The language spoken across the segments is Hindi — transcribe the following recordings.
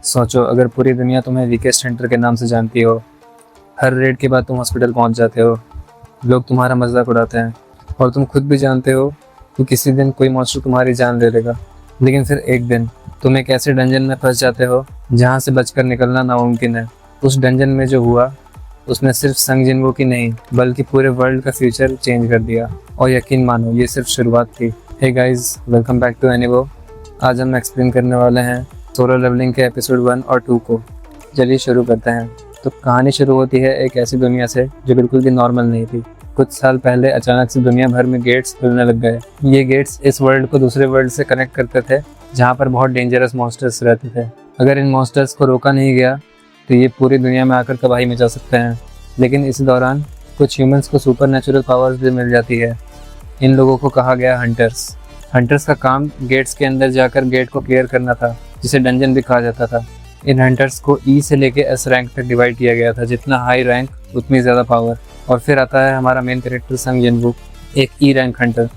सोचो, अगर पूरी दुनिया तुम्हें वीकेस्ट हंटर के नाम से जानती हो, हर रेड के बाद तुम हॉस्पिटल पहुंच जाते हो, लोग तुम्हारा मजाक उड़ाते हैं और तुम खुद भी जानते हो कि किसी दिन कोई मॉन्स्टर तुम्हारी जान ले लेगा। लेकिन फिर एक दिन तुम एक ऐसे डंजन में फंस जाते हो जहां से बचकर निकलना नामुमकिन है। उस डंजन में जो हुआ उसने सिर्फ संग जिन्गो की नहीं बल्कि पूरे वर्ल्ड का फ्यूचर चेंज कर दिया। और यकीन मानो, ये सिर्फ शुरुआत थी। Hey guys, welcome back to एनिवो। आज हम एक्सप्लेन करने वाले हैं सोलो लेवलिंग के एपिसोड 1 और 2 को। चलिए शुरू करते हैं। तो कहानी शुरू होती है एक ऐसी दुनिया से जो बिल्कुल भी नॉर्मल नहीं थी। कुछ साल पहले अचानक से दुनिया भर में गेट्स खुलने लग गए। ये गेट्स इस वर्ल्ड को दूसरे वर्ल्ड से कनेक्ट करते थे जहाँ पर बहुत डेंजरस मॉन्स्टर्स रहते थे। अगर इन मॉन्स्टर्स को रोका नहीं गया तो ये पूरी दुनिया में आकर तबाही मचा सकते हैं। लेकिन इस दौरान कुछ ह्यूमंस को सुपर नेचुरल पावर्स भी मिल जाती है। इन लोगों को कहा गया हंटर्स। हंटर्स का काम गेट्स के अंदर जाकर गेट को क्लियर करना था, जिसे डंजन भी कहा जाता था। इन हंटर्स को ई से लेके एस रैंक तक डिवाइड किया गया था। जितना हाई रैंक उतनी ज़्यादा पावर। और फिर आता है हमारा मेन कैरेक्टर संग जिनवू, एक ई रैंक हंटर।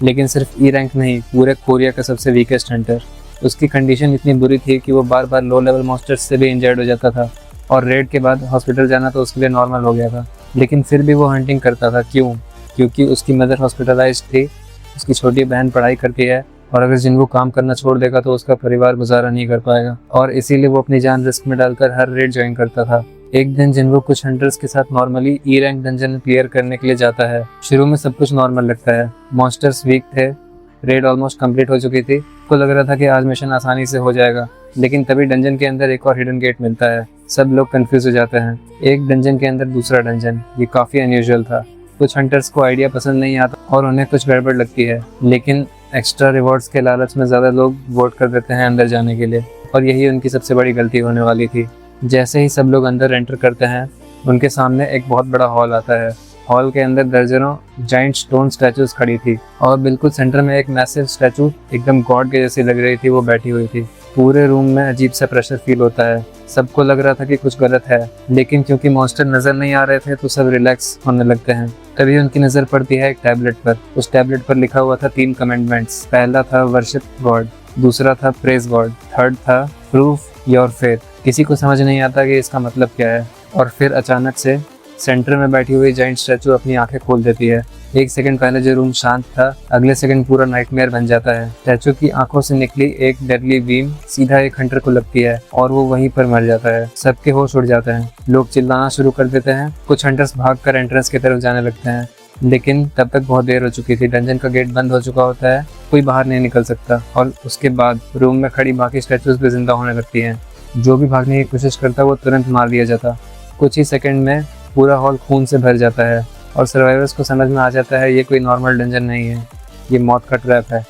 लेकिन सिर्फ ई रैंक नहीं, पूरे कोरिया का सबसे वीकेस्ट हंटर। उसकी कंडीशन इतनी बुरी थी कि वो बार बार लो लेवल मॉन्स्टर्स से भी इंजर्ड हो जाता था और रेड के बाद हॉस्पिटल जाना तो उसके लिए नॉर्मल हो गया था। लेकिन फिर भी वो हंटिंग करता था। क्यों? क्योंकि उसकी मदर हॉस्पिटलाइज थी, उसकी छोटी बहन पढ़ाई करती है और अगर जिन्वू काम करना छोड़ देगा तो उसका परिवार गुजारा नहीं कर पाएगा। और इसीलिए वो अपनी जान रिस्क में डालकर हर रेड ज्वाइन करता था। एक दिन जिन्वू कुछ हंटर्स के साथ normally E rank dungeon clear करने के लिए जाता है। शुरू में सब कुछ नॉर्मल लगता है। मॉन्स्टर्स वीक थे, रेड ऑलमोस्ट कंप्लीट हो चुकी थी। को लग रहा था कि आज मिशन आसानी से हो जाएगा। लेकिन तभी डंजन के अंदर एक और हिडन गेट मिलता है। सब लोग कंफ्यूज हो जाते हैं। एक डंजन के अंदर दूसरा डंजन, ये काफी अनयूजुअल था। कुछ हंटर्स को आइडिया पसंद नहीं आता और उन्हें कुछ गड़बड़ लगती है। लेकिन एक्स्ट्रा रिवॉर्ड्स के लालच में ज़्यादा लोग वोट कर देते हैं अंदर जाने के लिए, और यही उनकी सबसे बड़ी गलती होने वाली थी। जैसे ही सब लोग अंदर एंटर करते हैं, उनके सामने एक बहुत बड़ा हॉल आता है। हॉल के अंदर दर्जनों जाइंट स्टोन स्टैचूज खड़ी थी और बिल्कुल सेंटर में एक मैसिव स्टैचू, एकदम गॉड के जैसी लग रही थी, वो बैठी हुई थी। पूरे रूम में अजीब सा प्रेशर फील होता है। सबको लग रहा था कि कुछ गलत है, लेकिन क्योंकि मॉन्स्टर नजर नहीं आ रहे थे तो सब रिलैक्स होने लगते हैं। तभी उनकी नजर पड़ती है एक टैबलेट पर। उस टैबलेट पर लिखा हुआ था 3 कमेंडमेंट्स। पहला था वर्शिप गॉड, दूसरा था प्रेज गॉड, थर्ड था प्रूफ योर फेथ। किसी को समझ नहीं आता कि इसका मतलब क्या है। और फिर अचानक से सेंटर में बैठी हुई जाइंट स्टैचू अपनी आंखें खोल देती है। एक सेकंड पहले जो रूम शांत था, अगले सेकंड पूरा नाइटमेयर बन जाता है। स्टैचू की आंखों से निकली एक डेडली बीम सीधा एक हंटर को लगती है और वो वहीं पर मर जाता है। सबके होश उड़ जाते हैं। लोग चिल्लाना शुरू कर देते हैं। कुछ हंटर्स भागकर एंट्रेंस की तरफ जाने लगते हैं, लेकिन तब तक बहुत देर हो चुकी थी। डंजन का गेट बंद हो चुका होता है, कोई बाहर नहीं निकल सकता। और उसके बाद रूम में खड़ी बाकी स्टैचूज भी जिंदा होने लगती हैं। जो भी भागने की कोशिश करता वो तुरंत मार दिया जाता। कुछ ही सेकंड में पूरा हॉल खून से भर जाता है और सर्वाइवर्स को समझ में आ जाता है ये कोई नॉर्मल डंजन नहीं है, ये मौत का ट्रैप है।